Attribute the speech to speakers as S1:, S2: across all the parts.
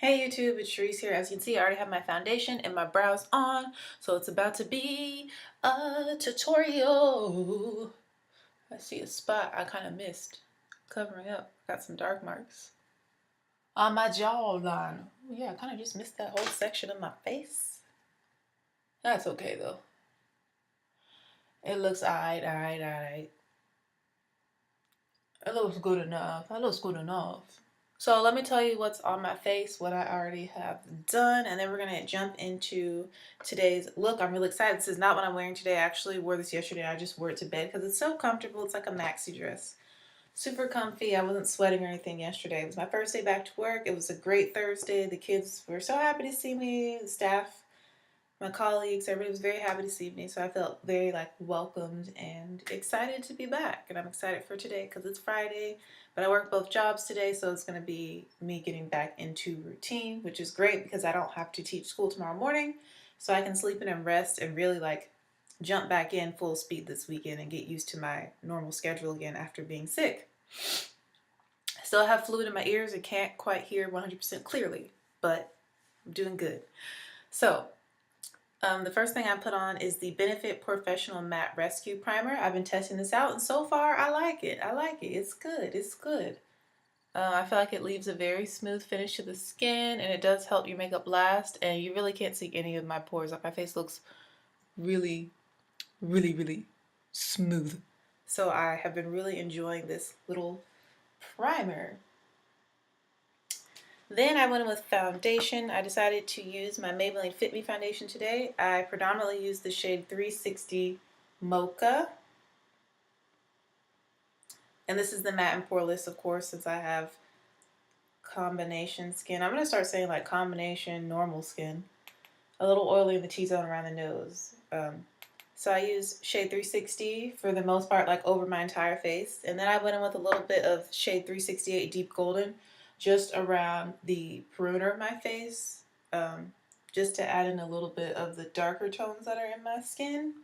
S1: Hey YouTube, it's Cherise here. As you can see, I already have my foundation and my brows on, so it's about to be a tutorial. I see a spot I kind of missed covering up. Got some dark marks on my jawline. Oh, yeah, I kind of just missed that whole section of my face. That's okay though. It looks alright. It looks good enough. That looks good enough. So let me tell you what's on my face, what I already have done, and then we're gonna jump into today's look. I'm really excited. This is not what I'm wearing today. I actually wore this yesterday. I just wore it to bed because it's so comfortable. It's like a maxi dress. Super comfy. I wasn't sweating or anything yesterday. It was my first day back to work. It was a great Thursday. The kids were so happy to see me. The staff, my colleagues, everybody was very happy to see me. So I felt very welcomed and excited to be back. And I'm excited for today because it's Friday. But I work both jobs today, so it's going to be me getting back into routine, which is great because I don't have to teach school tomorrow morning. So I can sleep in and rest and really jump back in full speed this weekend and get used to my normal schedule again after being sick. I still have fluid in my ears and can't quite hear 100% clearly, but I'm doing good. So the first thing I put on is the Benefit Professional Matte Rescue Primer. I've been testing this out, and so far I like it. It's good. It's good. I feel like it leaves a very smooth finish to the skin, and it does help your makeup last, and you really can't see any of my pores. Like, my face looks really, really smooth. So I have been really enjoying this little primer. Then I went in with foundation. I decided to use my Maybelline Fit Me foundation today. I predominantly use the shade 360 Mocha. And this is the matte and poreless, of course, since I have combination skin. I'm going to start saying combination normal skin. A little oily in the T-zone around the nose. So I use shade 360 for the most part, over my entire face. And then I went in with a little bit of shade 368 Deep Golden just around the perimeter of my face, just to add in a little bit of the darker tones that are in my skin.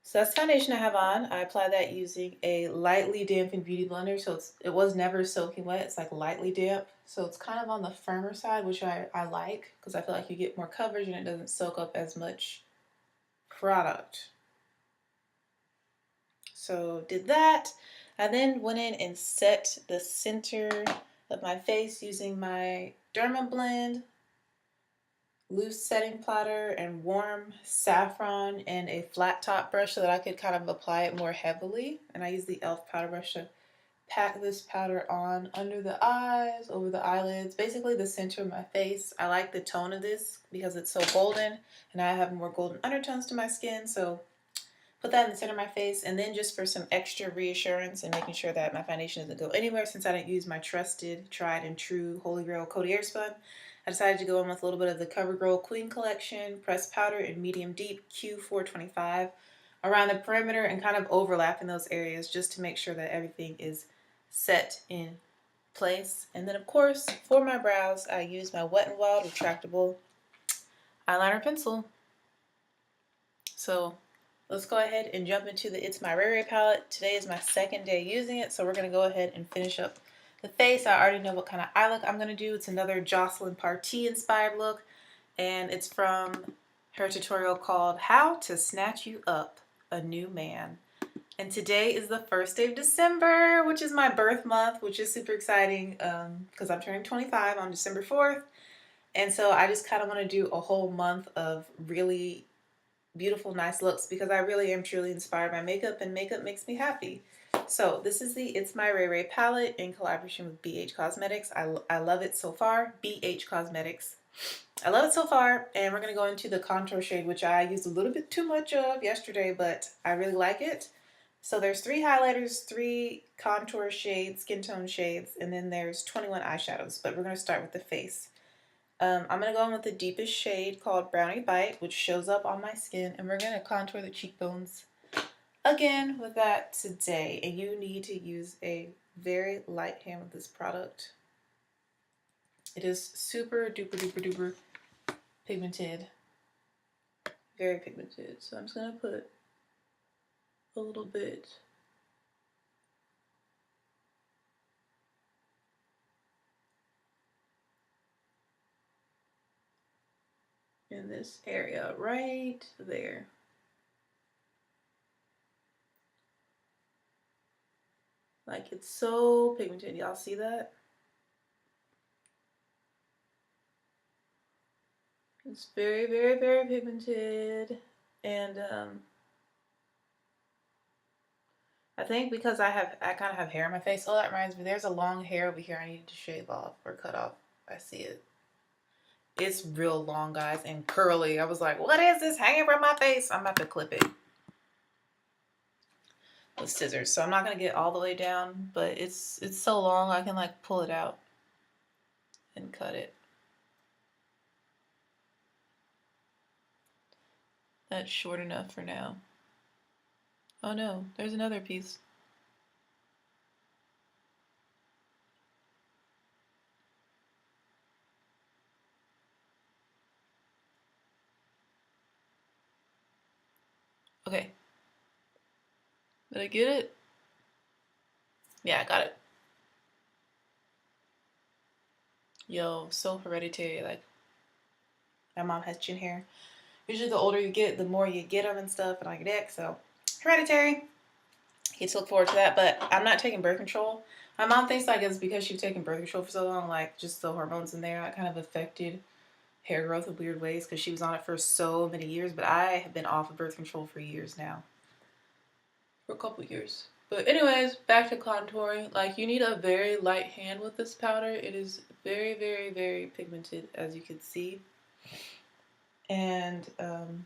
S1: So that's the foundation I have on. I apply that using a lightly dampened beauty blender, so it was never soaking wet. It's lightly damp, so it's kind of on the firmer side, which I like because I feel like you get more coverage and it doesn't soak up as much product. So did that. I then went in and set the center of my face using my Derma Blend, loose setting powder, and warm saffron, and a flat top brush so that I could kind of apply it more heavily. And I use the e.l.f. powder brush to pack this powder on under the eyes, over the eyelids, basically the center of my face. I like the tone of this because it's so golden, and I have more golden undertones to my skin, so put that in the center of my face. And then just for some extra reassurance and making sure that my foundation doesn't go anywhere, since I didn't use my trusted, tried and true Holy Grail Coty Airspun, I decided to go in with a little bit of the CoverGirl Queen Collection pressed powder in medium deep Q425 around the perimeter and kind of overlapping those areas just to make sure that everything is set in place. And then of course for my brows I use my Wet n Wild retractable eyeliner pencil. So let's go ahead and jump into the It's My Ray Ray palette. Today is my second day using it, so we're going to go ahead and finish up the face. I already know what kind of eye look I'm going to do. It's another Jocelyn Partee inspired look, and it's from her tutorial called How to Snatch You Up a New Man. And today is the first day of December, which is my birth month, which is super exciting because I'm turning 25 on December 4th. And so I just kind of want to do a whole month of really beautiful, nice looks because I really am truly inspired by makeup, and makeup makes me happy. So this is the It's My Ray Ray palette in collaboration with BH Cosmetics. I love it so far. BH Cosmetics. I love it so far, and we're going to go into the contour shade, which I used a little bit too much of yesterday, but I really like it. So there's 3 highlighters, 3 contour shades, skin tone shades, and then there's 21 eyeshadows, but we're going to start with the face. I'm going to go in with the deepest shade called Brownie Bite, which shows up on my skin, and we're going to contour the cheekbones again with that today. And you need to use a very light hand with this product. It is super duper duper duper pigmented, very pigmented. So I'm just going to put a little bit in this area right there. Like, it's so pigmented. Y'all see that? It's very, very, very pigmented. And I think because I kind of have hair on my face. Oh, that reminds me. There's a long hair over here I need to shave off or cut off. I see it. It's real long, guys, and curly. I was like, what is this hanging from my face? I'm about to clip it with scissors. So I'm not going to get all the way down, but it's so long I can like pull it out and cut it. That's short enough for now. Oh no, there's another piece. Okay. Did I get it? Yeah, I got it. Yo, so hereditary. Like, my mom has chin hair. Usually the older you get, the more you get them and stuff and like that. So, hereditary. Get to look forward to that. But I'm not taking birth control. My mom thinks like it's because she's taken birth control for so long, like just the hormones in there, that kind of affected hair growth in weird ways because she was on it for so many years. But I have been off of birth control for years now. For a couple years. But anyways, back to contouring. Like, you need a very light hand with this powder. It is very, very, very pigmented, as you can see. And I'm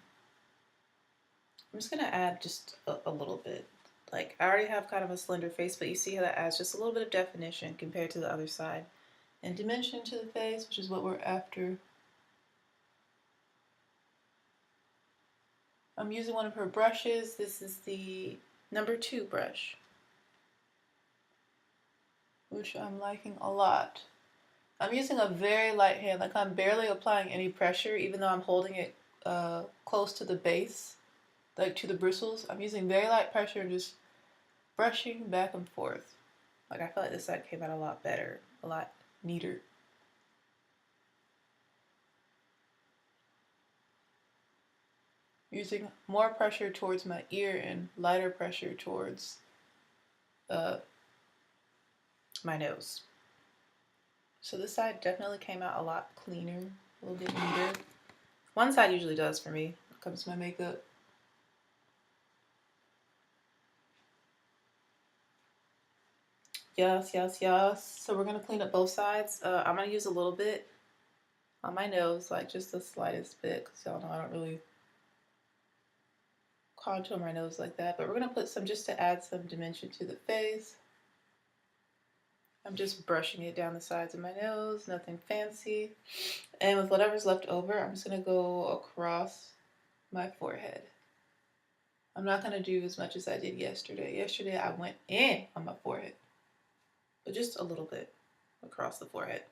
S1: just gonna add just a little bit. Like, I already have kind of a slender face, but you see how that adds just a little bit of definition compared to the other side. And dimension to the face, which is what we're after. I'm using one of her brushes. This is the number 2 brush, which I'm liking a lot. I'm using a very light hand, like I'm barely applying any pressure, even though I'm holding it close to the base, like to the bristles. I'm using very light pressure and just brushing back and forth. Like, I feel like this side came out a lot better, a lot neater. Using more pressure towards my ear and lighter pressure towards my nose. So this side definitely came out a lot cleaner, a little bit neater. One side usually does for me when it comes to my makeup. Yes, yes, yes. So we're gonna clean up both sides. I'm gonna use a little bit on my nose, like just the slightest bit, because y'all know I don't really contour my nose like that. But we're gonna put some just to add some dimension to the face. I'm just brushing it down the sides of my nose, nothing fancy. And with whatever's left over, I'm just gonna go across my forehead. I'm not gonna do as much as I did yesterday. Yesterday I went in on my forehead, but just a little bit across the forehead.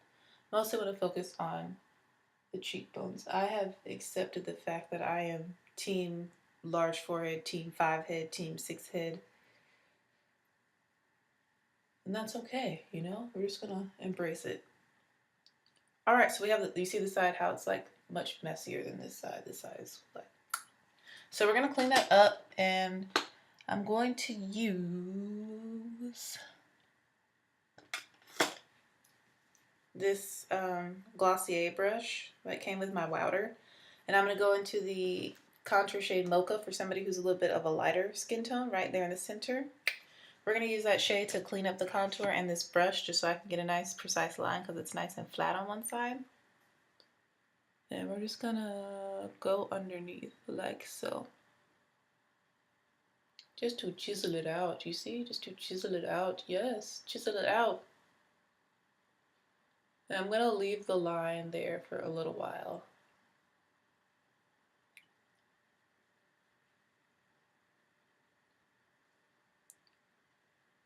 S1: Mostly want to focus on the cheekbones. I have accepted the fact that I am team large forehead, team 5 head, team 6 head. And that's okay, you know? We're just gonna embrace it. Alright, so we have you see the side how it's like much messier than this side. This side is like. So we're gonna clean that up, and I'm going to use this Glossier brush that came with my Wowder, and I'm going to go into the contour shade Mocha for somebody who's a little bit of a lighter skin tone right there in the center. We're going to use that shade to clean up the contour and this brush just so I can get a nice precise line because it's nice and flat on one side. And we're just going to go underneath like so. Just to chisel it out, you see? Just to chisel it out. Yes, chisel it out. And I'm going to leave the line there for a little while.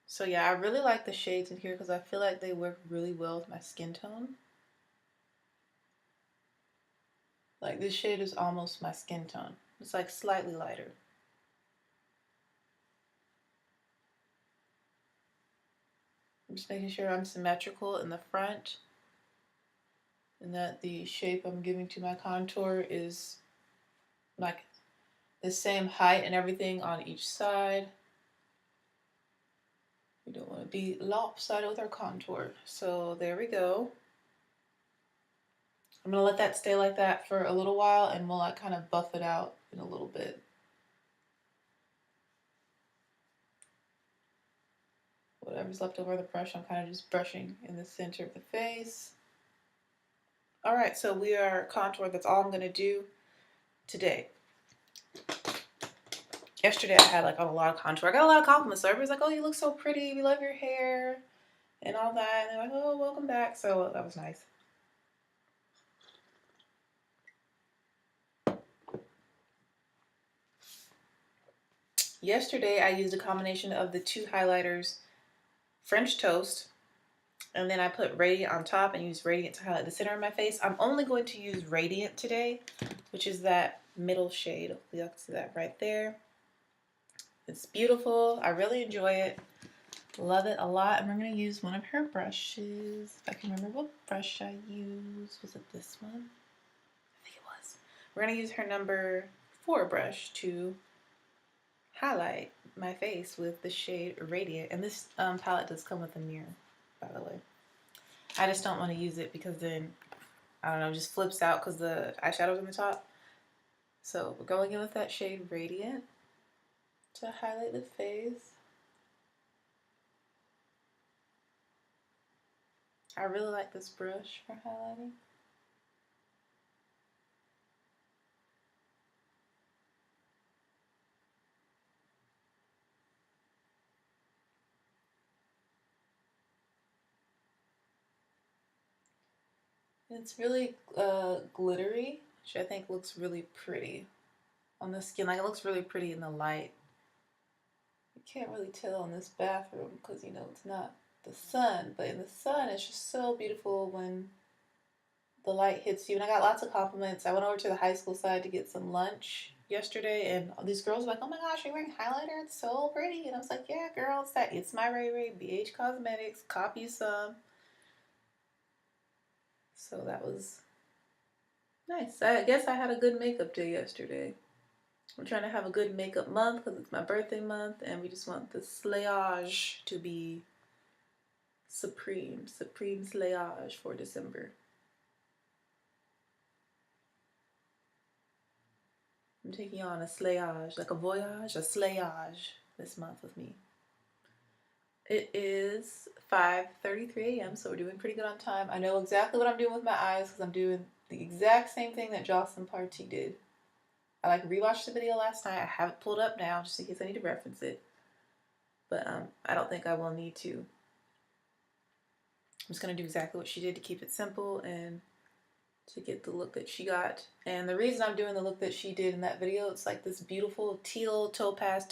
S1: So yeah, I really like the shades in here because I feel like they work really well with my skin tone. Like, this shade is almost my skin tone. It's like slightly lighter. I'm just making sure I'm symmetrical in the front and that the shape I'm giving to my contour is like the same height and everything on each side. We don't want to be lopsided with our contour. So there we go. I'm gonna let that stay like that for a little while, and we'll like kind of buff it out in a little bit. Whatever's left over the brush, I'm kind of just brushing in the center of the face. All right, so we are contoured. That's all I'm gonna do today. Yesterday I had like a lot of contour. I got a lot of compliments. So everybody's like, "Oh, you look so pretty. We love your hair," and all that. And they're like, "Oh, welcome back." So that was nice. Yesterday I used a combination of the two highlighters, French Toast, and then I put Radiant on top and used Radiant to highlight the center of my face. I'm only going to use Radiant today, which is that middle shade. You can see that right there. It's beautiful. I really enjoy it. Love it a lot. And we're going to use one of her brushes. If I can remember what brush I used. Was it this one? I think it was. We're going to use her number 4 brush to highlight my face with the shade Radiant. And this palette does come with a mirror, by the way. I just don't want to use it because then, I don't know, it just flips out because the eyeshadow's on the top. So we're going in with that shade Radiant to highlight the face. I really like this brush for highlighting. It's really glittery, which I think looks really pretty on the skin. Like, it looks really pretty in the light. You can't really tell in this bathroom because, you know, it's not the sun. But in the sun, it's just so beautiful when the light hits you. And I got lots of compliments. I went over to the high school side to get some lunch yesterday, and all these girls were like, "Oh my gosh, you're wearing highlighter? It's so pretty." And I was like, "Yeah, girl, it's that It's My Ray Ray BH Cosmetics. Copy some." So that was nice. I guess I had a good makeup day yesterday. I'm trying to have a good makeup month because it's my birthday month, and we just want the slayage to be supreme slayage for December. I'm taking on a slayage, like a voyage, a slayage this month with me. It is 5:33 a.m., so we're doing pretty good on time. I know exactly what I'm doing with my eyes because I'm doing the exact same thing that Jocelyn Partee did. I like rewatched the video last night. I have it pulled up now just in case I need to reference it. But I don't think I will need to. I'm just going to do exactly what she did to keep it simple and to get the look that she got. And the reason I'm doing the look that she did in that video, it's like this beautiful teal, topaz,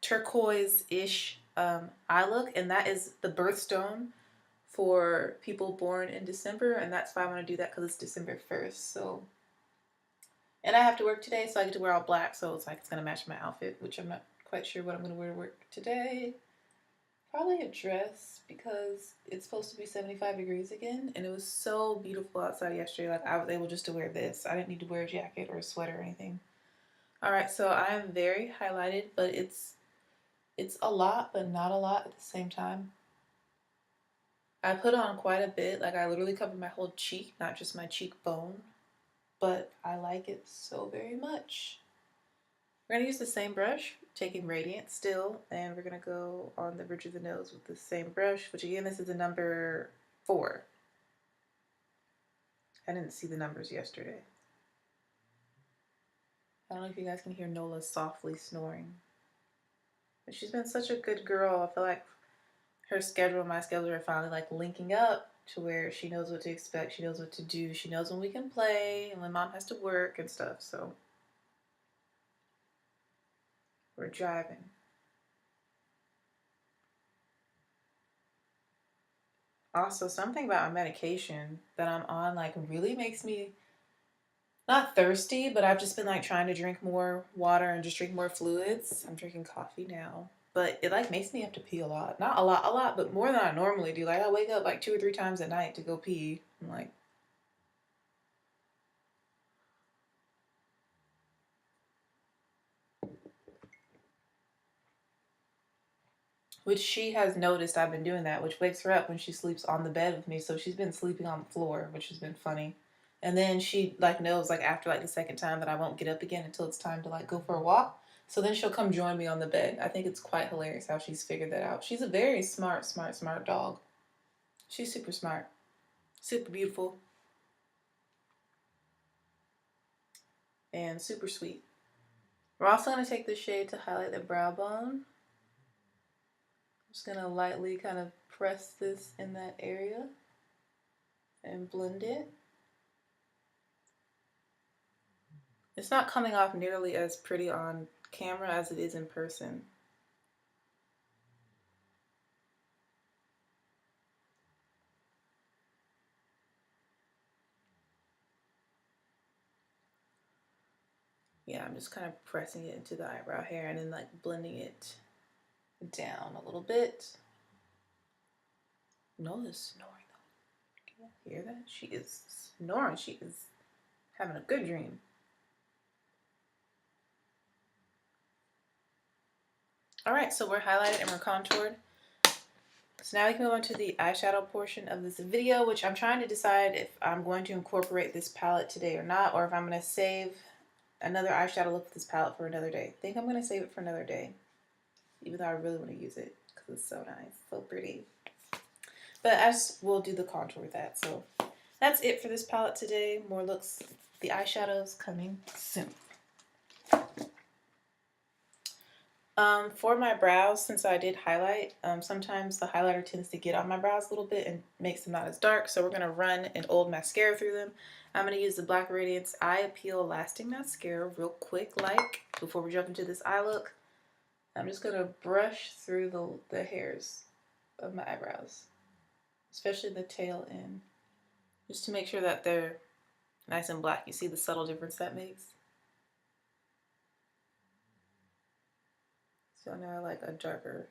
S1: turquoise-ish eye look. And that is the birthstone for people born in December. And that's why I want to do that, because it's December 1st. So, and I have to work today, so I get to wear all black. So it's like it's going to match my outfit, which I'm not quite sure what I'm going to wear to work today. Probably a dress because it's supposed to be 75 degrees again, and it was so beautiful outside yesterday. Like, I was able just to wear this. I didn't need to wear a jacket or a sweater or anything. All right, so I am very highlighted, but it's a lot, but not a lot at the same time. I put on quite a bit. Like, I literally covered my whole cheek, not just my cheekbone, but I like it so very much. We're going to use the same brush, taking Radiant still, and we're going to go on the bridge of the nose with the same brush, which again, this is the number 4. I didn't see the numbers yesterday. I don't know if you guys can hear Nola softly snoring. But she's been such a good girl. I feel like her schedule and my schedule are finally like linking up to where she knows what to expect, she knows what to do, she knows when we can play and when mom has to work and stuff, so we're driving. Also, something about my medication that I'm on like really makes me not thirsty, but I've just been like trying to drink more water and just drink more fluids. I'm drinking coffee now, but it like makes me have to pee a lot, but more than I normally do. Like, I wake up like 2 or 3 times at night to go pee. I'm like, which she has noticed I've been doing that, which wakes her up when she sleeps on the bed with me. So she's been sleeping on the floor, which has been funny. And then she like knows like after like the second time that I won't get up again until it's time to like go for a walk. So then she'll come join me on the bed. I think it's quite hilarious how she's figured that out. She's a very smart dog. She's super smart, super beautiful, and super sweet. We're also going to take the shade to highlight the brow bone. I'm just going to lightly kind of press this in that area and blend it. It's not coming off nearly as pretty on camera as it is in person. Yeah, I'm just kind of pressing it into the eyebrow hair and then like blending it down a little bit. Nola's snoring though. Can you hear that? She is snoring. She is having a good dream. Alright, so we're highlighted and we're contoured. So now we can move on to the eyeshadow portion of this video, which I'm trying to decide if I'm going to incorporate this palette today or not, or if I'm going to save another eyeshadow look with this palette for another day. I think I'm going to save it for another day, even though I really want to use it because it's so nice, so pretty. But as we'll do the contour with that. So that's it for this palette today. More looks, the eyeshadows coming soon. For my brows, since I did highlight, sometimes the highlighter tends to get on my brows a little bit and makes them not as dark. So we're going to run an old mascara through them. I'm going to use the Black Radiance Eye Appeal Lasting Mascara real quick, like, before we jump into this eye look. I'm just going to brush through the hairs of my eyebrows, especially the tail end, just to make sure that they're nice and black. You see the subtle difference that makes? So now I like a darker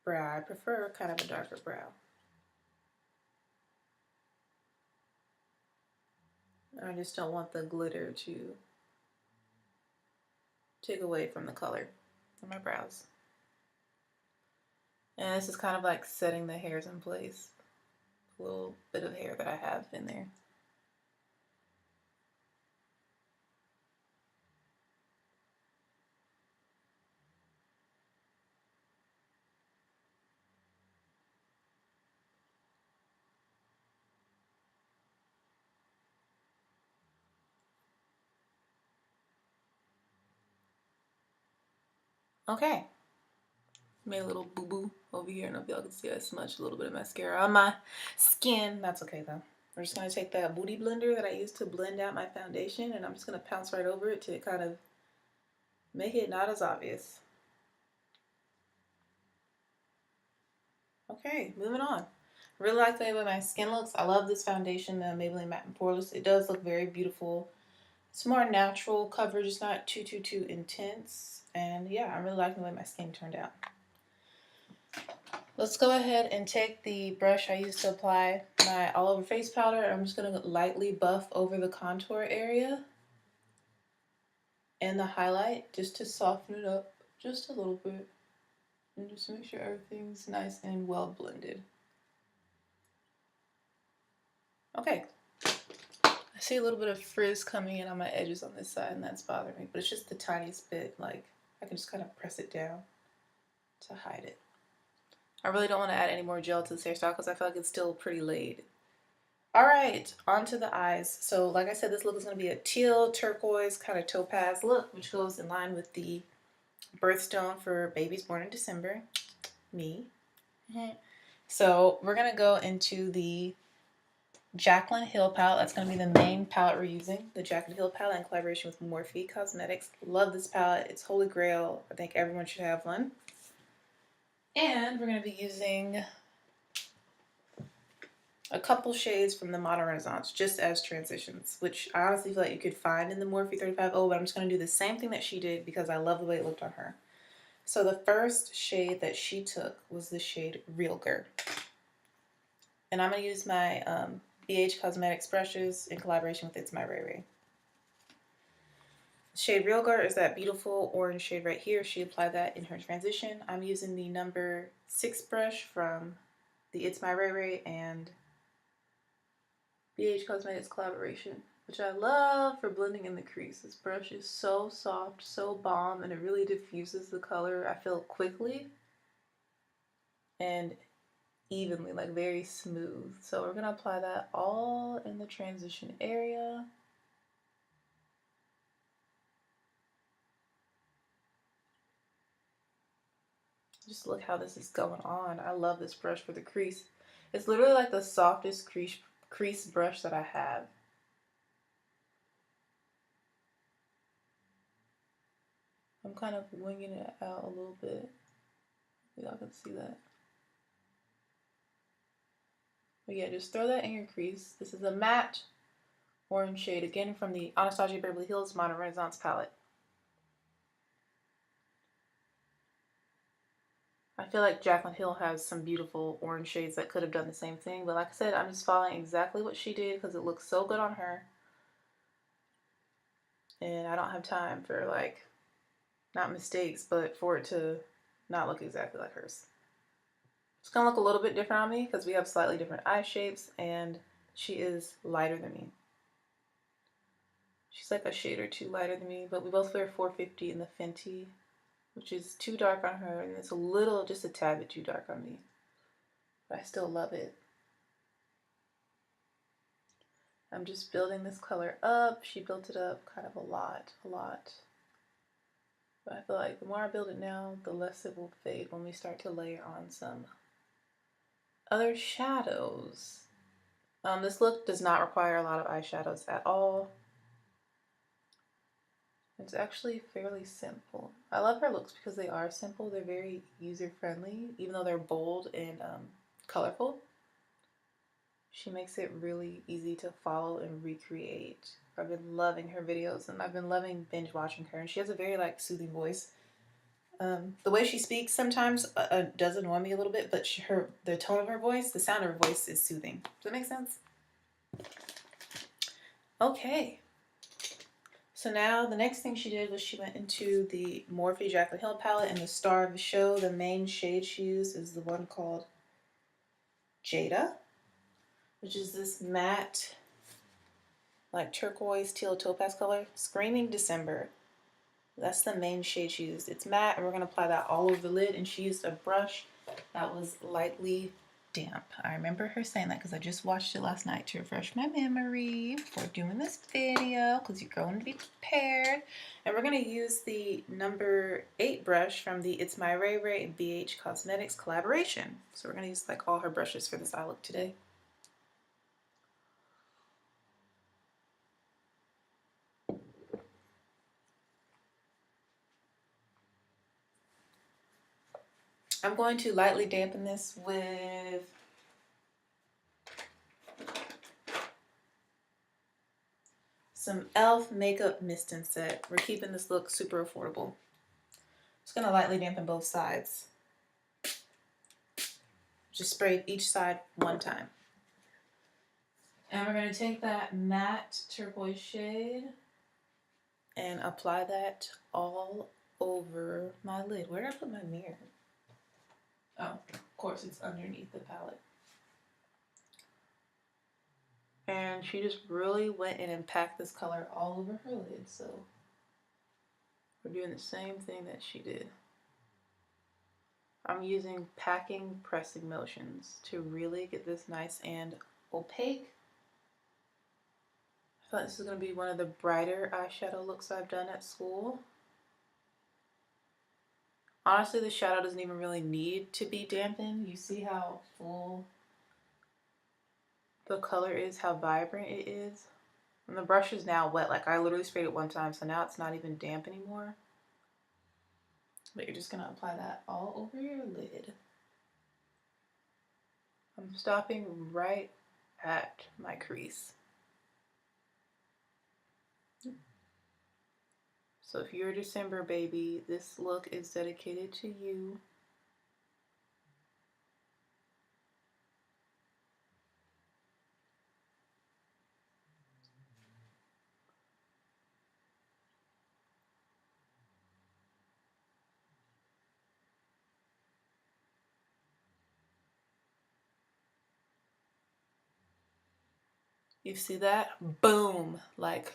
S1: brow. I prefer kind of a darker brow. I just don't want the glitter to take away from the color of my brows. And this is kind of like setting the hairs in place. A little bit of hair that I have in there. Okay. Made a little boo-boo over here. I don't know if y'all can see I smudged a little bit of mascara on my skin. That's okay though. We're just going to take that booty blender that I used to blend out my foundation, and I'm just going to pounce right over it to kind of make it not as obvious. Okay, moving on. I really like the way my skin looks. I love this foundation, the Maybelline Matte and Poreless. It does look very beautiful. It's more natural coverage. It's not too intense. And yeah, I'm really liking the way my skin turned out. Let's go ahead and take the brush I used to apply my all over face powder. I'm just going to lightly buff over the contour area and the highlight just to soften it up just a little bit. And just make sure everything's nice and well blended. Okay. I see a little bit of frizz coming in on my edges on this side, and that's bothering me. But it's just the tiniest bit. Like, I can just kind of press it down to hide it. I really don't want to add any more gel to this hairstyle because I feel like it's still pretty laid. Alright, on to the eyes. So like I said, this look is going to be a teal, turquoise, kind of topaz look, which goes in line with the birthstone for babies born in December. Me. So we're going to go into the Jaclyn Hill palette. That's going to be the main palette we're using. The Jaclyn Hill palette in collaboration with Morphe Cosmetics. Love this palette. It's holy grail. I think everyone should have one. And we're going to be using a couple shades from the Modern Renaissance just as transitions, which I honestly feel like you could find in the Morphe 35 but I'm just going to do the same thing that she did because I love the way it looked on her. So the first shade that she took was the shade Real Girl. And I'm going to use my BH Cosmetics brushes in collaboration with It's My Ray Ray. Shade Real Girl is that beautiful orange shade right here. She applied that in her transition. I'm using the number 6 brush from the It's My Ray Ray and BH Cosmetics collaboration, which I love for blending in the crease. This brush is so soft, so balm, and it really diffuses the color, I feel, quickly and evenly, like very smooth. So we're gonna apply that all in the transition area. Just look how this is going on. I love this brush for the crease. It's literally like the softest crease brush that I have. I'm kind of winging it out a little bit. Y'all can see that. But yeah, just throw that in your crease. This is a matte orange shade, again from the Anastasia Beverly Hills Modern Renaissance palette. I feel like Jaclyn Hill has some beautiful orange shades that could have done the same thing, but like I said, I'm just following exactly what she did because it looks so good on her. And I don't have time for, like, not mistakes, but for it to not look exactly like hers. It's gonna look a little bit different on me because we have slightly different eye shapes and she is lighter than me. She's like a shade or two lighter than me, but we both wear 450 in the Fenty, which is too dark on her, and it's a little, just a tad bit too dark on me. But I still love it. I'm just building this color up. She built it up kind of a lot. But I feel like the more I build it now, the less it will fade when we start to layer on some other shadows. This look does not require a lot of eyeshadows at all. It's actually fairly simple. I love her looks because they are simple. They're very user-friendly, even though they're bold and colorful. She makes it really easy to follow and recreate. I've been loving her videos and I've been loving binge watching her. And she has a very soothing voice. The way she speaks sometimes does annoy me a little bit, but the tone of her voice, the sound of her voice is soothing. Does that make sense? Okay. So now the next thing she did was she went into the Morphe Jaclyn Hill palette, and the star of the show, the main shade she used is the one called Jada, which is this matte, like turquoise, teal, topaz color. Screaming December. That's the main shade she used. It's matte, and we're going to apply that all over the lid, and she used a brush that was lightly damp. I remember her saying that because I just watched it last night to refresh my memory before doing this video, because you're going to be prepared. And we're going to use the number 8 brush from the It's My Ray Ray and BH Cosmetics collaboration. So we're going to use like all her brushes for this eye look today. I'm going to lightly dampen this with some e.l.f. Makeup Mist and Set. We're keeping this look super affordable. Just gonna lightly dampen both sides. Just spray each side one time. And we're gonna take that matte turquoise shade and apply that all over my lid. Where did I put my mirror? Oh, of course it's underneath the palette. And she just really went in and packed this color all over her lid, so we're doing the same thing that she did. I'm using packing pressing motions to really get this nice and opaque. I thought this is going to be one of the brighter eyeshadow looks I've done at school. Honestly, the shadow doesn't even really need to be dampened. You see how full the color is, how vibrant it is. And the brush is now wet. Like, I literally sprayed it one time, so now it's not even damp anymore. But you're just going to apply that all over your lid. I'm stopping right at my crease. So if you're a December baby, this look is dedicated to you. You see that? Boom! Like,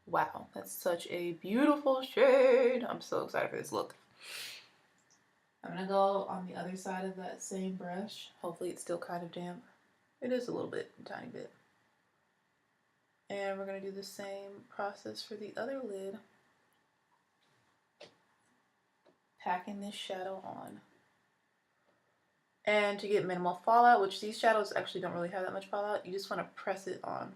S1: wow, that's such a beautiful shade. I'm so excited for this look. I'm gonna go on the other side of that same brush. Hopefully it's still kind of damp. It is a little bit, a tiny bit. And we're gonna do the same process for the other lid. Packing this shadow on. And to get minimal fallout, which these shadows actually don't really have that much fallout, you just want to press it on.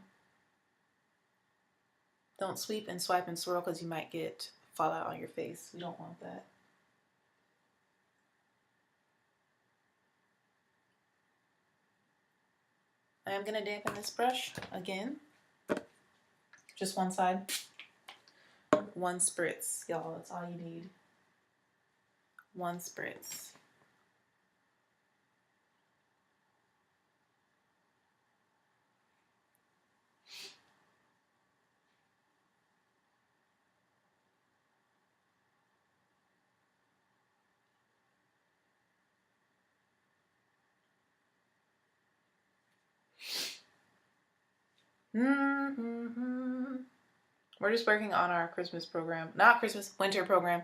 S1: Don't sweep and swipe and swirl because you might get fallout on your face. You don't want that. I am going to dampen this brush again. Just one side. One spritz, y'all. That's all you need. One spritz. We're just working on our Christmas program. Not Christmas, winter program.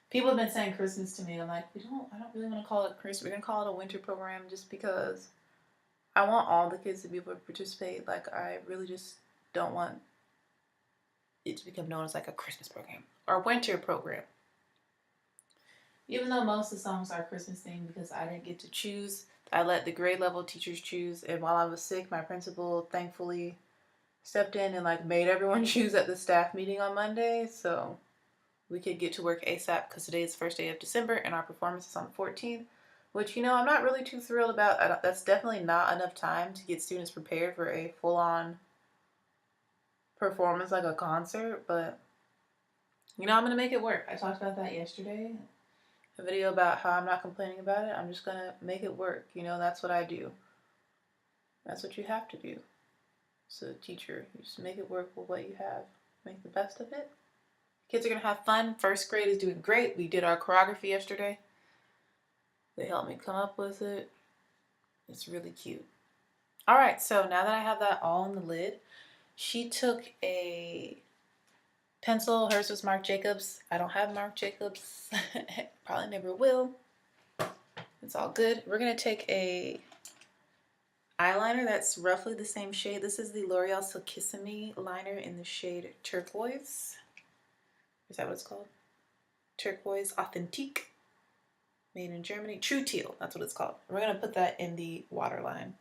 S1: People have been saying Christmas to me. I'm like, I don't really want to call it Christmas. We're going to call it a winter program just because I want all the kids to be able to participate. Like, I really just don't want it to become known as like a Christmas program or winter program. Even though most of the songs are Christmas themed because I didn't get to choose. I let the grade level teachers choose, and while I was sick, my principal thankfully stepped in and like made everyone choose at the staff meeting on Monday, so we could get to work ASAP because today is the first day of December and our performance is on the 14th, which, you know, I'm not really too thrilled about. That's definitely not enough time to get students prepared for a full-on performance like a concert, but, you know, I'm going to make it work. I talked about that yesterday. A video about how I'm not complaining about it. I'm just going to make it work. You know, that's what I do. That's what you have to do. So, teacher, you just make it work with what you have. Make the best of it. Kids are going to have fun. First grade is doing great. We did our choreography yesterday. They helped me come up with it. It's really cute. All right, so now that I have that all in the lid, she took a pencil. Hers was Marc Jacobs. I don't have Marc Jacobs. Probably never will. It's all good. We're going to take a eyeliner that's roughly the same shade. This is the L'Oreal Silkissime liner in the shade Turquoise. Is that what it's called? Turquoise Authentique. Made in Germany. True Teal. That's what it's called. We're going to put that in the waterline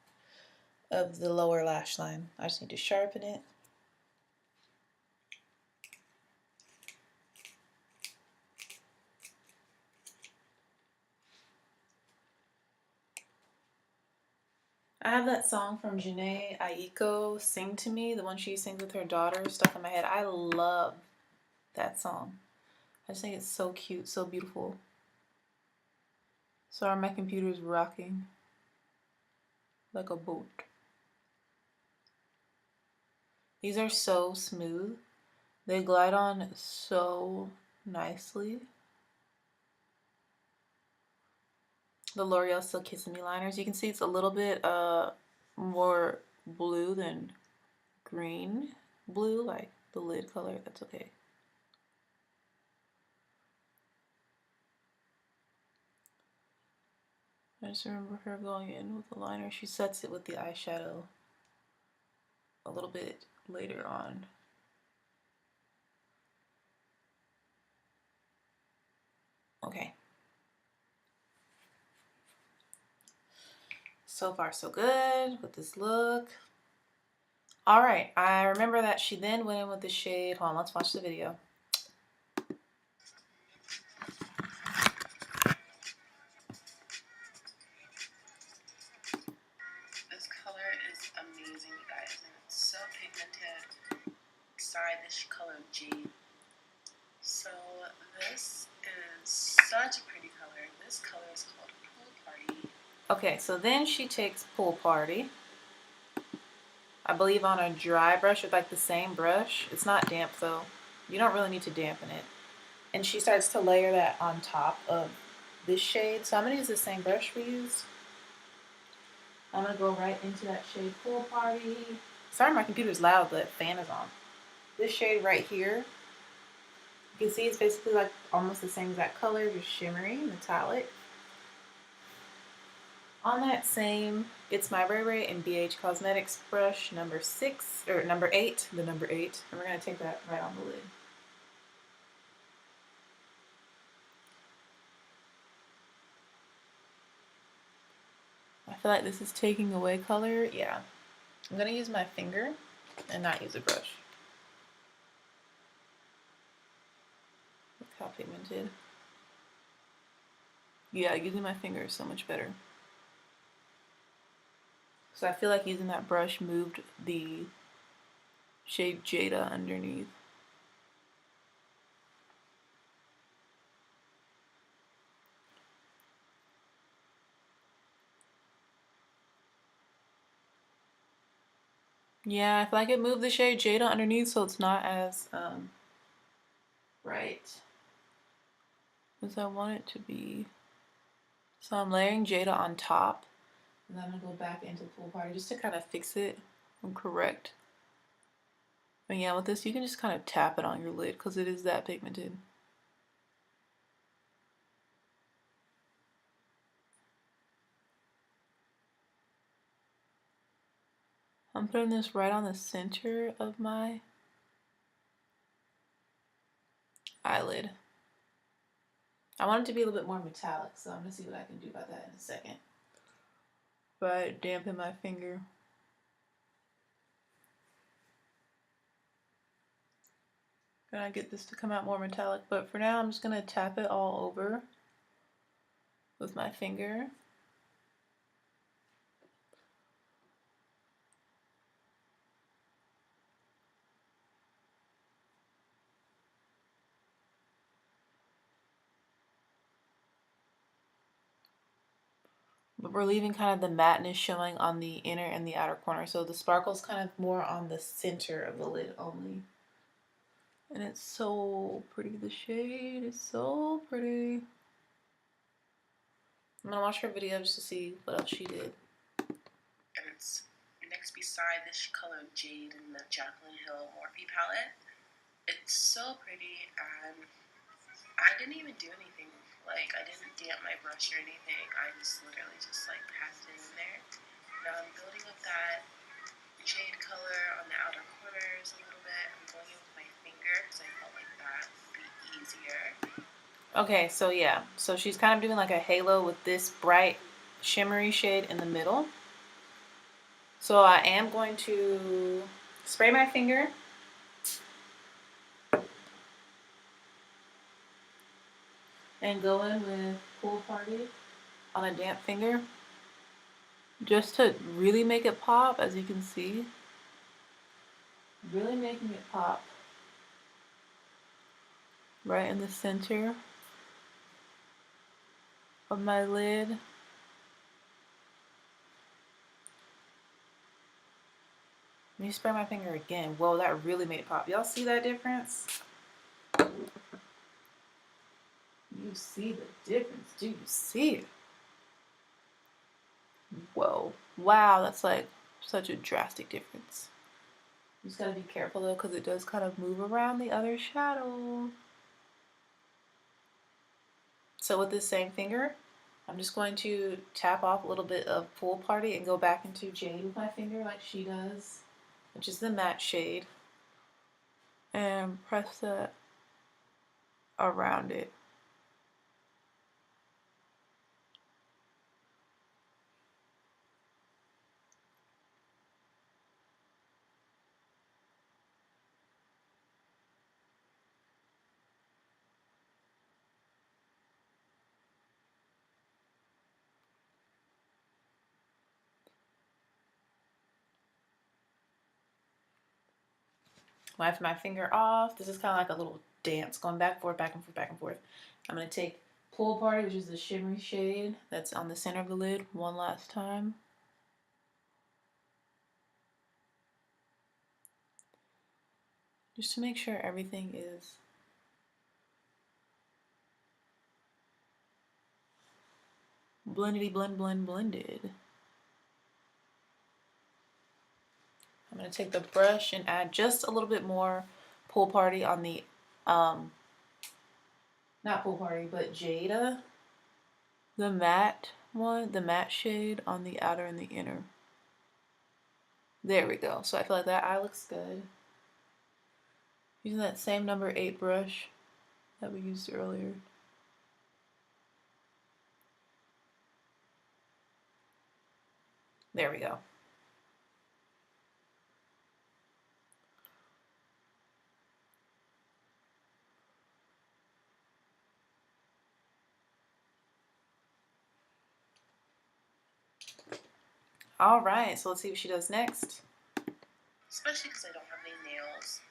S1: of the lower lash line. I just need to sharpen it. I have that song from Janae Aiko, Sing to Me, the one she sings with her daughter, stuck in my head. I love that song. I just think it's so cute, so beautiful. Sorry, my computer's rocking like a boat. These are so smooth. They glide on so nicely. The L'Oreal Silkissime liners. You can see it's a little bit more blue than green blue, like the lid color. That's okay. I just remember her going in with the liner. She sets it with the eyeshadow a little bit later on. Okay. So far so good with this look. All right, I remember that she then went in with the shade. Hold on, let's watch the video.
S2: This color is amazing, you guys, and it's so pigmented. Sorry, this color jade. So this is such a pretty color. This color is called Pool Party.
S1: Okay, so then she takes Pool Party, I believe on a dry brush with like the same brush. It's not damp though. You don't really need to dampen it. And she starts to layer that on top of this shade. So I'm going to use the same brush we used. I'm going to go right into that shade Pool Party. Sorry, my computer's loud, the fan is on. This shade right here, you can see it's basically like almost the same exact color, just shimmery, metallic. On that same It's My Rare and BH Cosmetics brush number 6, or number 8, the number 8, and we're going to take that right on the lid. I feel like this is taking away color. Yeah. I'm going to use my finger and not use a brush. Look how pigmented. Yeah, using my finger is so much better. So I feel like using that brush moved the shade Jada underneath. Yeah, I feel like it moved the shade Jada underneath so it's not as bright as I want it to be. So I'm layering Jada on top, and then I'm gonna go back into Pool Party just to kind of fix it and correct. But yeah, with this you can just kind of tap it on your lid because it is that pigmented. I'm putting this right on the center of my eyelid. I want it to be a little bit more metallic, so I'm gonna see what I can do about that in a second. But dampen my finger. Gonna get this to come out more metallic, but for now I'm just gonna tap it all over with my finger. But we're leaving kind of the matteness showing on the inner and the outer corner. So the sparkle's kind of more on the center of the lid only. And it's so pretty. The shade is so pretty. I'm gonna watch her video just to see what else she did.
S2: And it's next beside this color Jade in the Jaclyn Hill Morphe palette. It's so pretty, and I didn't even do anything. Like, I didn't damp my brush or anything. I just literally just like passed it in there. Now I'm building up that jade color on the outer corners a little bit. I'm going in with my finger because I felt like that would be easier.
S1: Okay, so yeah. So she's kind of doing like a halo with this bright shimmery shade in the middle. So I am going to spray my finger. And go in with Pool Party on a damp finger. Just to really make it pop, as you can see. Really making it pop. Right in the center of my lid. Let me spray my finger again. Whoa, that really made it pop. Y'all see that difference? You see the difference. Do you see it? Whoa. Wow, that's like such a drastic difference. You just gotta be careful though, because it does kind of move around the other shadow. So with this same finger, I'm just going to tap off a little bit of Pool Party and go back into Jade with my finger like she does, which is the matte shade, and press that around it. Wipe my finger off. This is kind of like a little dance going back and forth, back and forth, back and forth. I'm going to take Pool Party, which is the shimmery shade that's on the center of the lid, one last time. Just to make sure everything is blended. I'm I'm going to take the brush and add just a little bit more Pool Party on the, not Pool Party, but Jada. The matte one, the matte shade on the outer and the inner. There we go. So I feel like that eye looks good. Using that same number 8 brush that we used earlier. There we go. All right, so let's see what she does next.
S2: Especially because I don't have any nails.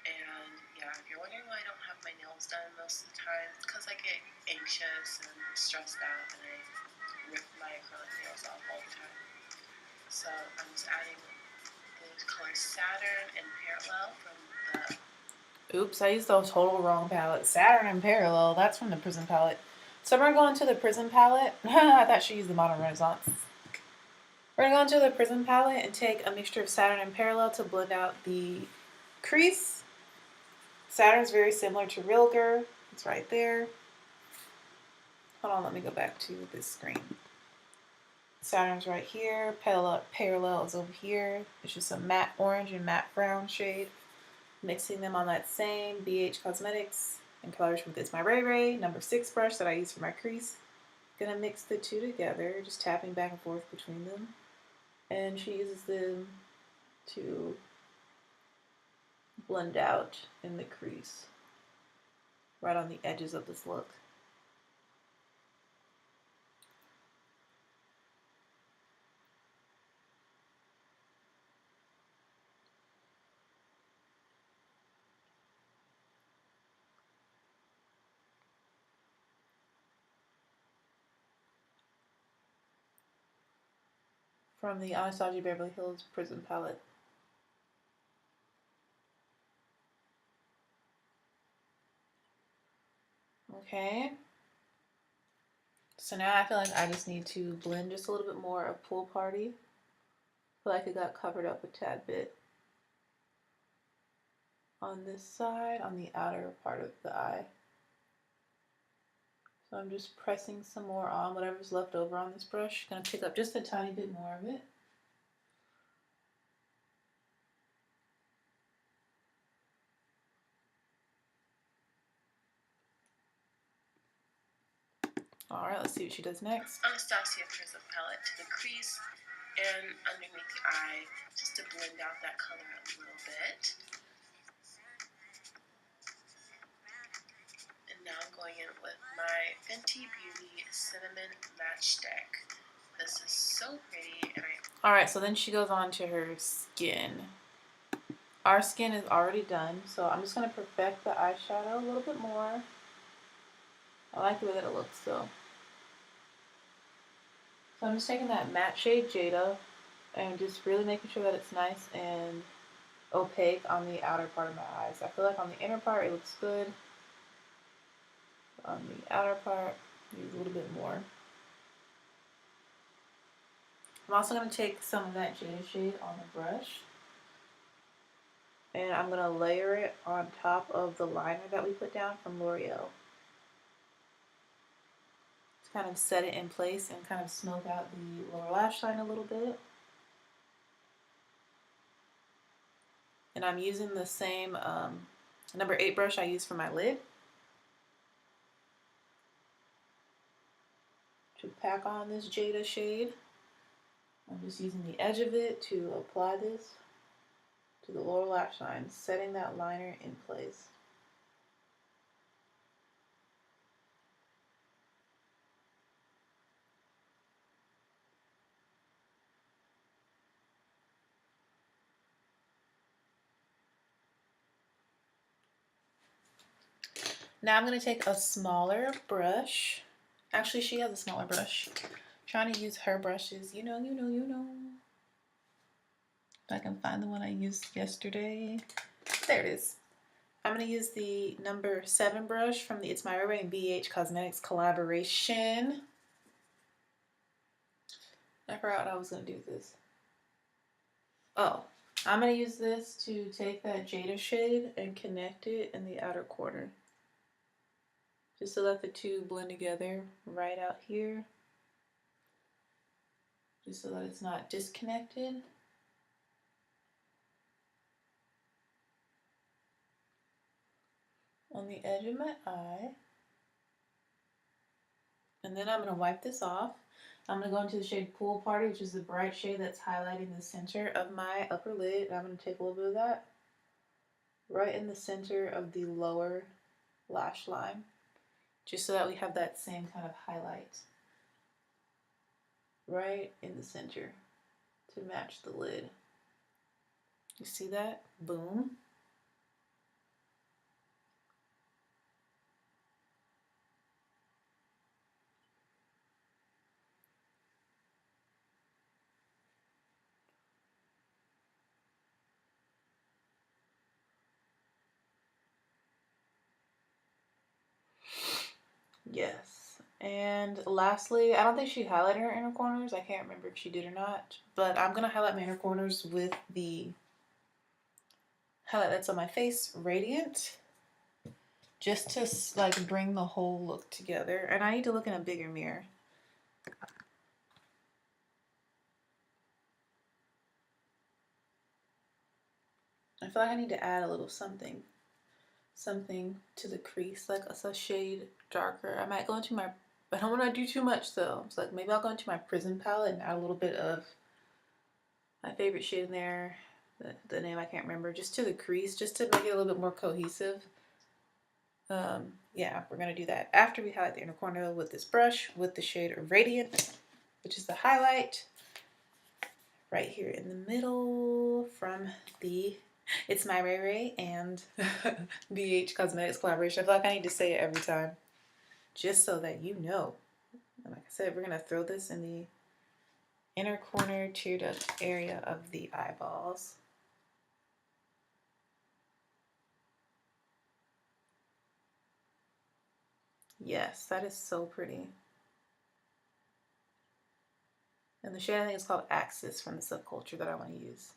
S2: And yeah, if you're wondering why I don't have my nails done most of the time, it's because I get anxious and stressed out and I rip my acrylic nails off all the time. So I'm just adding the color Saturn and Parallel from the...
S1: Oops, I used the total wrong palette. Saturn and Parallel, that's from the Prism palette. So we're going to the Prism palette. I thought she used the Modern Renaissance. We're going to go into the Prism palette and take a mixture of Saturn and Parallel to blend out the crease. Saturn's very similar to Rilger. It's right there. Hold on, let me go back to this screen. Saturn's right here. Parallel is over here. It's just a matte orange and matte brown shade. Mixing them on that same BH Cosmetics and Colors with It's My Ray Ray number 6 brush that I use for my crease. Gonna mix the two together, just tapping back and forth between them. And she uses them to blend out in the crease, right on the edges of this look. From the Anastasia Beverly Hills Prism palette. Okay. So now I feel like I just need to blend just a little bit more of Pool Party. I feel like it got covered up a tad bit on this side, on the outer part of the eye. So I'm just pressing some more on whatever's left over on this brush. Gonna pick up just a tiny bit more of it. Alright, let's see what she does next.
S2: Anastasia Prism palette to the crease and underneath the eye, just to blend out that color a little bit. And now I'm going in with my Fenty Beauty Cinnamon Matchstick. This is so pretty, and
S1: Alright, so then she goes on to her skin. Our skin is already done, so I'm just going to perfect the eyeshadow a little bit more. I like the way that it looks though. So I'm just taking that matte shade Jada and just really making sure that it's nice and opaque on the outer part of my eyes. I feel like on the inner part it looks good. On the outer part, use a little bit more. I'm also going to take some of that Jada shade on the brush. And I'm going to layer it on top of the liner that we put down from L'Oreal. To kind of set it in place and kind of smoke out the lower lash line a little bit. And I'm using the same number 8 brush I used for my lid to pack on this Jada shade. I'm just using the edge of it to apply this to the lower lash line, setting that liner in place. Now I'm going to take a smaller brush. Actually, she has a smaller brush. I'm trying to use her brushes. You know. If I can find the one I used yesterday. There it is. I'm going to use the number 7 brush from the It's My Ray Ray and BH Cosmetics collaboration. I forgot what I was going to do with this. Oh, I'm going to use this to take that Jada shade and connect it in the outer corner. Just to let the two blend together right out here. Just so that it's not disconnected. On the edge of my eye. And then I'm going to wipe this off. I'm going to go into the shade Pool Party, which is the bright shade that's highlighting the center of my upper lid. I'm going to take a little bit of that right in the center of the lower lash line, just so that we have that same kind of highlight right in the center to match the lid. You see that? Boom. Yes. And lastly, I don't think she highlighted her inner corners. I can't remember if she did or not. But I'm going to highlight my inner corners with the highlight that's on my face, Radiant. Just to like bring the whole look together. And I need to look in a bigger mirror. I feel like I need to add a little something to the crease, like a shade darker. I might go into my, I don't want to do too much though. It's like maybe I'll go into my Prism palette and add a little bit of my favorite shade in there. The name I can't remember, just to the crease, just to make it a little bit more cohesive. Yeah, we're gonna do that after we highlight the inner corner with this brush with the shade Radiant, which is the highlight right here in the middle from the It's My Ray Ray and BH Cosmetics collaboration. I feel like I need to say it every time, just so that you know. And like I said, we're gonna throw this in the inner corner tear duct area of the eyeballs. Yes, that is so pretty. And the shade I think is called Axis from the Subculture that I want to use.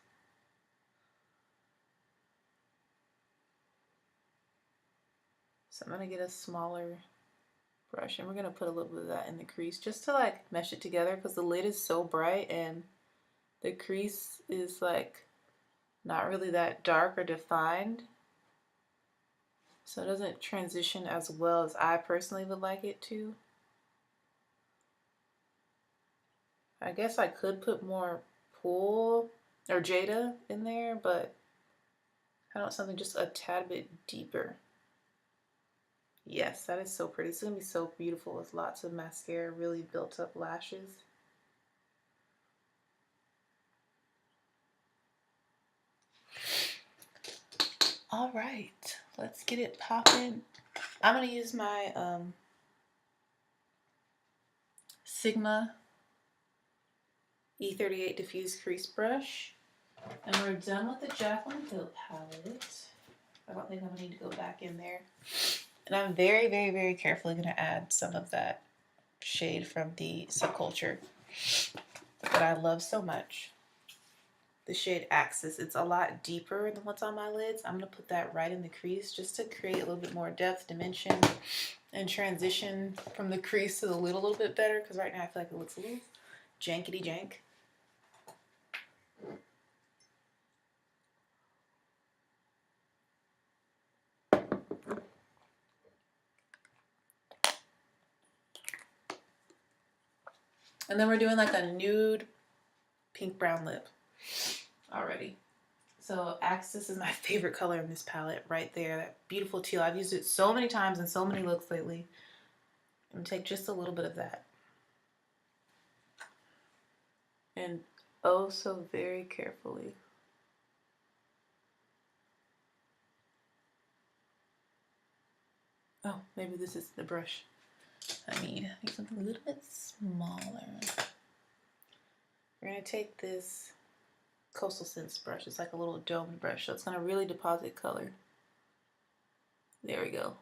S1: So I'm gonna get a smaller brush and we're gonna put a little bit of that in the crease just to like mesh it together, because the lid is so bright and the crease is like not really that dark or defined. So it doesn't transition as well as I personally would like it to. I guess I could put more Pool or Jada in there, but I want something just a tad bit deeper. Yes, that is so pretty. It's gonna be so beautiful with lots of mascara, really built up lashes. All right, let's get it popping. I'm gonna use my Sigma E38 Diffuse Crease Brush. And we're done with the Jaclyn Hill palette. I don't think I'm gonna need to go back in there. And I'm very, very, very carefully gonna add some of that shade from the Subculture that I love so much. The shade Axis. It's a lot deeper than what's on my lids. I'm gonna put that right in the crease just to create a little bit more depth, dimension, and transition from the crease to the lid a little bit better, because right now I feel like it looks a little jankety jank. And then we're doing like a nude pink brown lip already. So Axis is my favorite color in this palette right there. That beautiful teal. I've used it so many times in so many looks lately. I'm gonna take just a little bit of that. And oh so very carefully. Oh, maybe this is the brush I need. I need something a little bit smaller. We're gonna take this Coastal Scents brush. It's like a little domed brush, so it's gonna really deposit color. There we go.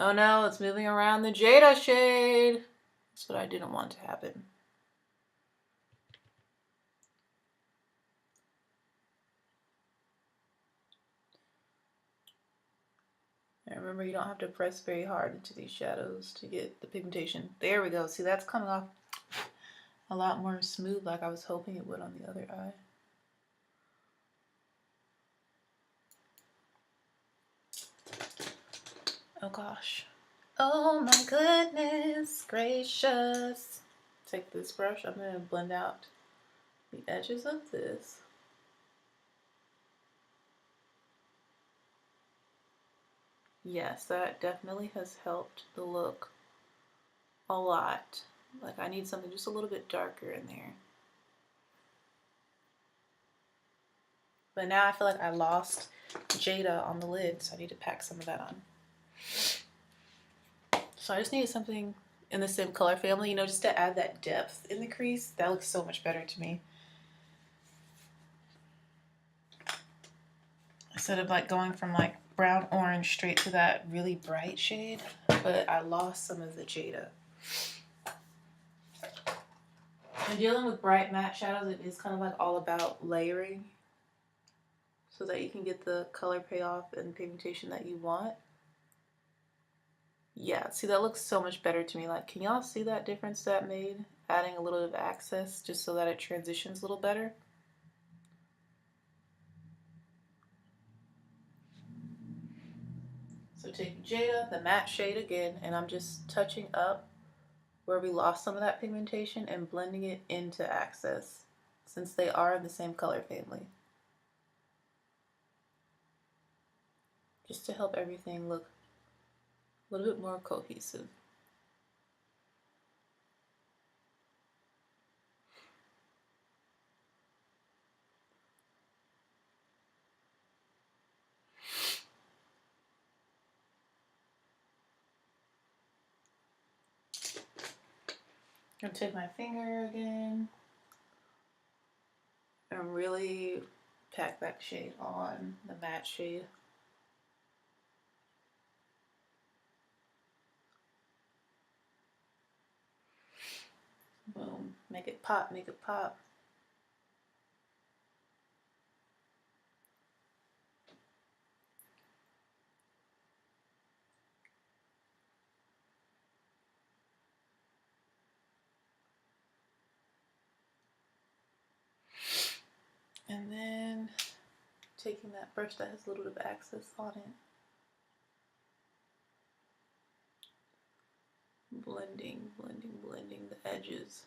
S1: Oh no, it's moving around the Jada shade. That's what I didn't want to happen. And remember, you don't have to press very hard into these shadows to get the pigmentation. There we go. See, that's coming off a lot more smooth like I was hoping it would on the other eye. Oh gosh. Oh my goodness gracious. Take this brush. I'm going to blend out the edges of this. Yes, that definitely has helped the look a lot. Like I need something just a little bit darker in there. But now I feel like I lost Jada on the lid, so I need to pack some of that on. So I just needed something in the same color family, you know, just to add that depth in the crease. That looks so much better to me. Instead of like going from like brown orange straight to that really bright shade, but I lost some of the Jada. When dealing with bright matte shadows, it is kind of like all about layering so that you can get the color payoff and pigmentation that you want. Yeah, see, that looks so much better to me. Like, can y'all see that difference that made? Adding a little bit of access just so that it transitions a little better. So taking Jada, the matte shade again, and I'm just touching up where we lost some of that pigmentation and blending it into access since they are in the same color family. Just to help everything look a little bit more cohesive. I'm gonna take my finger again and really pack that shade on, the matte shade. Boom, make it pop, make it pop. And then taking that brush that has a little bit of access on it, blending, blending, blending the edges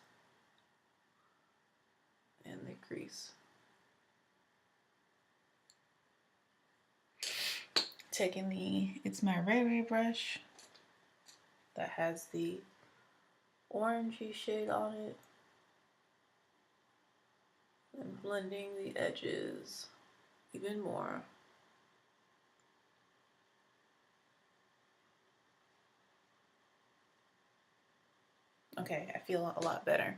S1: and the crease. Taking the It's My Ray Ray brush that has the orangey shade on it and blending the edges even more. Okay, I feel a lot better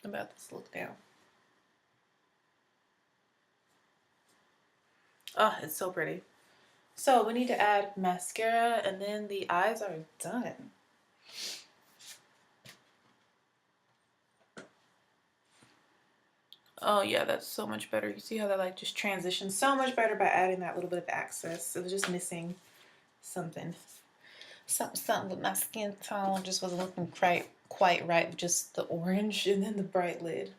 S1: about this look now. Oh, it's so pretty. So we need to add mascara and then the eyes are done. Oh yeah, that's so much better. You see how that like just transitions so much better by adding that little bit of access. It was just missing something. Something with my skin tone just wasn't looking quite right with just the orange and then the bright lid.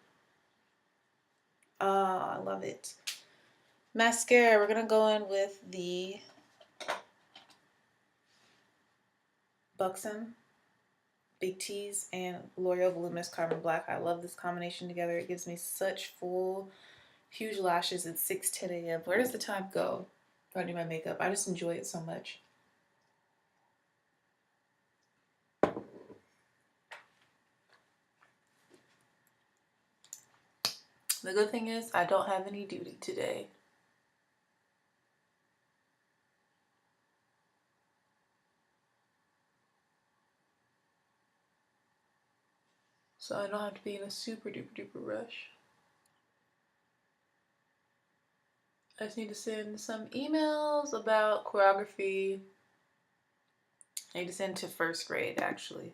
S1: Oh, I love it. Mascara, we're gonna go in with the Buxom Big T's and L'Oreal Voluminous Carbon Black. I love this combination together. It gives me such full, huge lashes at 6:10 a.m. Where does the time go when I do my makeup? I just enjoy it so much. The good thing is I don't have any duty today. So I don't have to be in a super duper duper rush. I just need to send some emails about choreography I need to send to first grade, actually.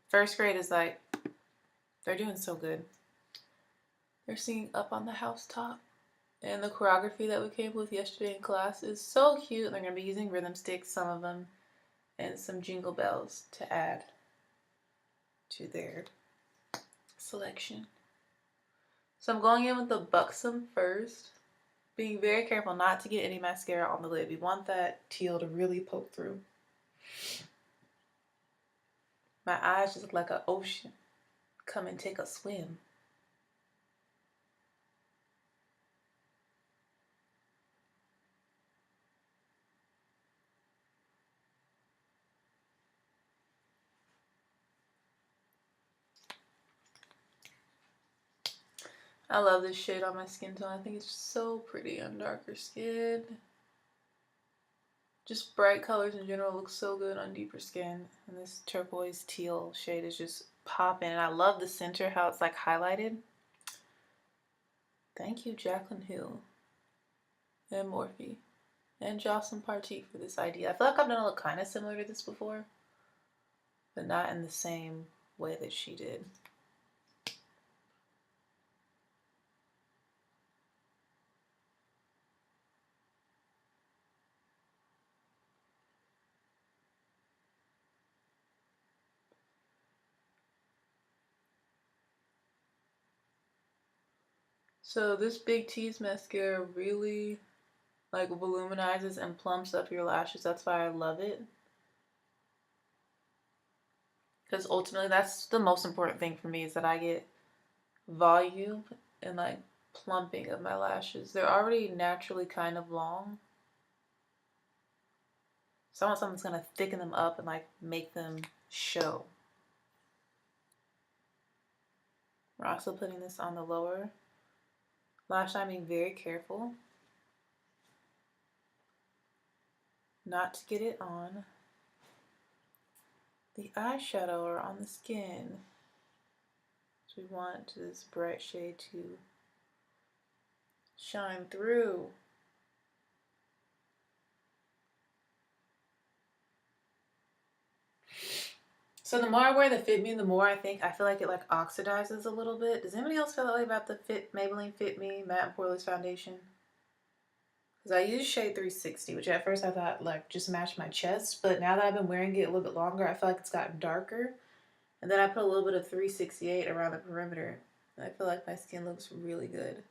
S1: First grade is like, they're doing so good. They're singing Up on the Housetop. And the choreography that we came up with yesterday in class is so cute. They're going to be using rhythm sticks, some of them, and some jingle bells to add to their selection. So I'm going in with the Buxom first. Being very careful not to get any mascara on the lid. We want that teal to really poke through. My eyes just look like an ocean. Come and take a swim. I love this shade on my skin tone. I think it's so pretty on darker skin. Just bright colors in general look so good on deeper skin. And this turquoise teal shade is just popping. And I love the center, how it's like highlighted. Thank you, Jacqueline Hill and Morphe and Jocelyn Partee for this idea. I feel like I've done a look kind of similar to this before, but not in the same way that she did. So this Big T's mascara really like volumizes and plumps up your lashes. That's why I love it. Because ultimately that's the most important thing for me, is that I get volume and like plumping of my lashes. They're already naturally kind of long. So I want something that's going to thicken them up and like make them show. We're also putting this on the lower lash line, being very careful not to get it on the eyeshadow or on the skin. So we want this bright shade to shine through. So the more I wear the Fit Me, the more I feel like it like oxidizes a little bit. Does anybody else feel that way about the Maybelline Fit Me Matte and Poreless Foundation? Because I use shade 360, which at first I thought like just matched my chest, but now that I've been wearing it a little bit longer, I feel like it's gotten darker. And then I put a little bit of 368 around the perimeter. And I feel like my skin looks really good.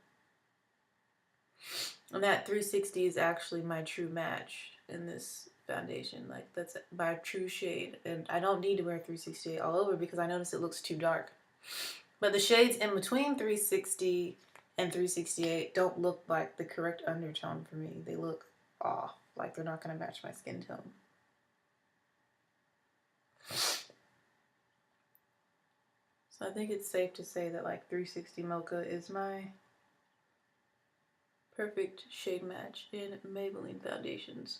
S1: And that 360 is actually my true match in this foundation. Like that's my true shade. And I don't need to wear 368 all over because I notice it looks too dark. But the shades in between 360 and 368 don't look like the correct undertone for me. They look off, like they're not going to match my skin tone. So I think it's safe to say that like 360 Mocha is my perfect shade match in Maybelline foundations.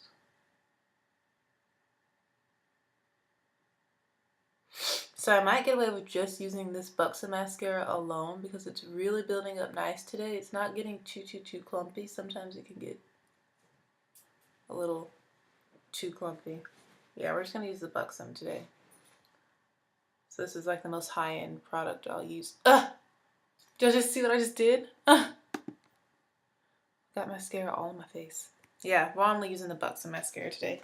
S1: So I might get away with just using this Buxom mascara alone because it's really building up nice today. It's not getting too clumpy. Sometimes it can get a little too clumpy. Yeah, we're just going to use the Buxom today. So this is like the most high-end product I'll use. Did you just see what I just did? Got mascara all in my face. Yeah, we're only using the Buxom mascara today.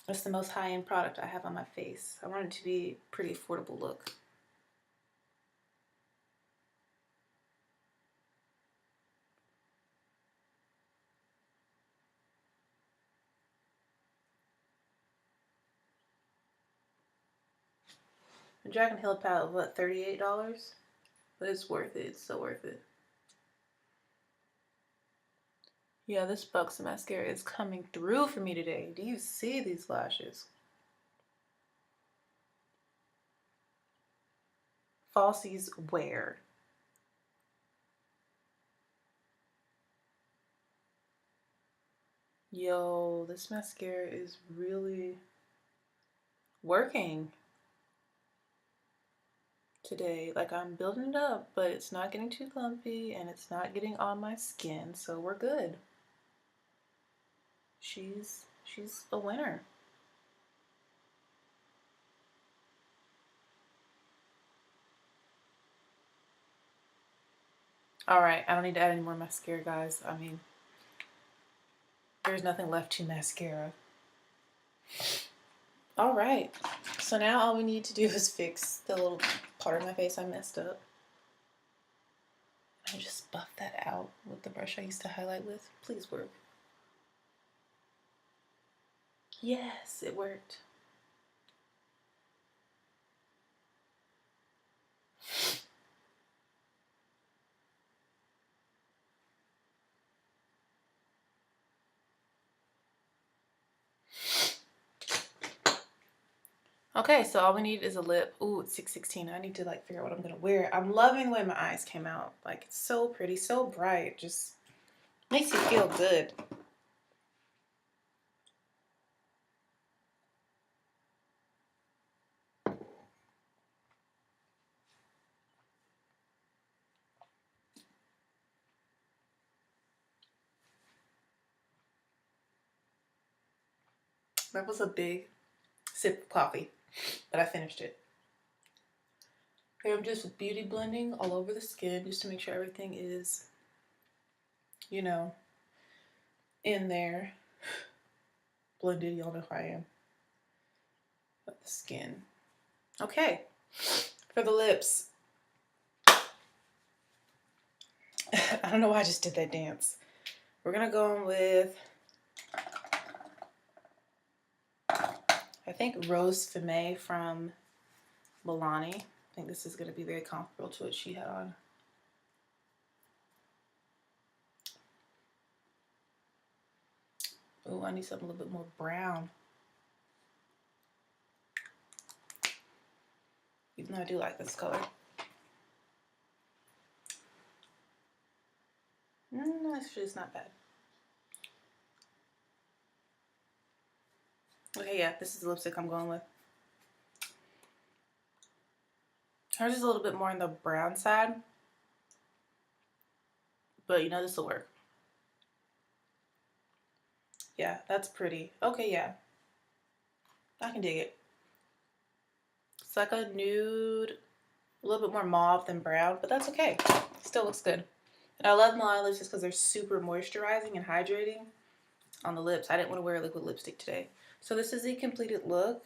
S1: It's the most high-end product I have on my face. I want it to be a pretty affordable look. The Dragon Hill palette, what, $38? But it's worth it. It's so worth it. Yeah, this Buxom mascara is coming through for me today. Do you see these lashes? Falsies wear. Yo, this mascara is really working today. Like I'm building it up, but it's not getting too clumpy and it's not getting on my skin, so we're good. She's She's a winner. Alright, I don't need to add any more mascara, guys. I mean, there's nothing left to mascara. Alright, so now all we need to do is fix the little part of my face I messed up. I just buff that out with the brush I used to highlight with. Please work. Yes, it worked. Okay, so all we need is a lip. Ooh, it's 6:16. I need to like figure out what I'm gonna wear. I'm loving the way my eyes came out. Like, it's so pretty, so bright. Just makes you feel good. That was a big sip of coffee, but I finished it. Here I'm just beauty blending all over the skin just to make sure everything is, you know, in there. Blended, y'all know how I am. But the skin. Okay, for the lips. I don't know why I just did that dance. We're gonna go in with, I think, Rose Femme from Milani. I think this is gonna be very comparable to what she had on. Oh, I need something a little bit more brown. Even though I do like this color. Actually, it's not bad. Okay, yeah, this is the lipstick I'm going with. Hers is a little bit more on the brown side. But you know, this will work. Yeah, that's pretty. Okay, yeah. I can dig it. It's like a nude, a little bit more mauve than brown, but that's okay. Still looks good. And I love Milani lips just because they're super moisturizing and hydrating on the lips. I didn't want to wear a liquid lipstick today. So this is the completed look.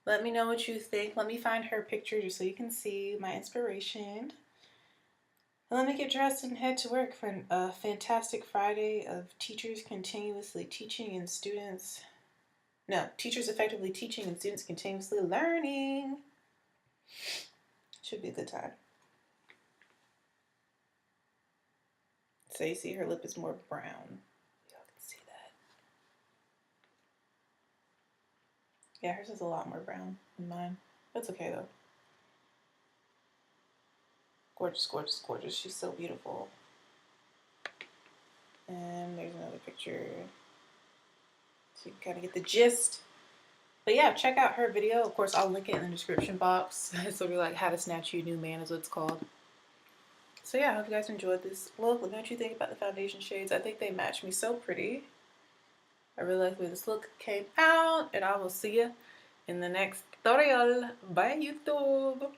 S1: Let me know what you think. Let me find her picture just so you can see my inspiration. And let me get dressed and head to work for a fantastic Friday of teachers continuously teaching and students... No, teachers effectively teaching and students continuously learning. Should be a good time. So you see her lip is more brown. Y'all can see that. Yeah, hers is a lot more brown than mine. That's okay though. Gorgeous, gorgeous, gorgeous. She's so beautiful. And there's another picture. So you can kind of get the gist. But yeah, check out her video. Of course, I'll link it in the description box. It's sort of like How to Snatch You a New Man is what it's called. So yeah, I hope you guys enjoyed this look. Let me know what you think about the foundation shades. I think they match me so pretty. I really like the way this look came out. And I will see you in the next tutorial. Bye, YouTube.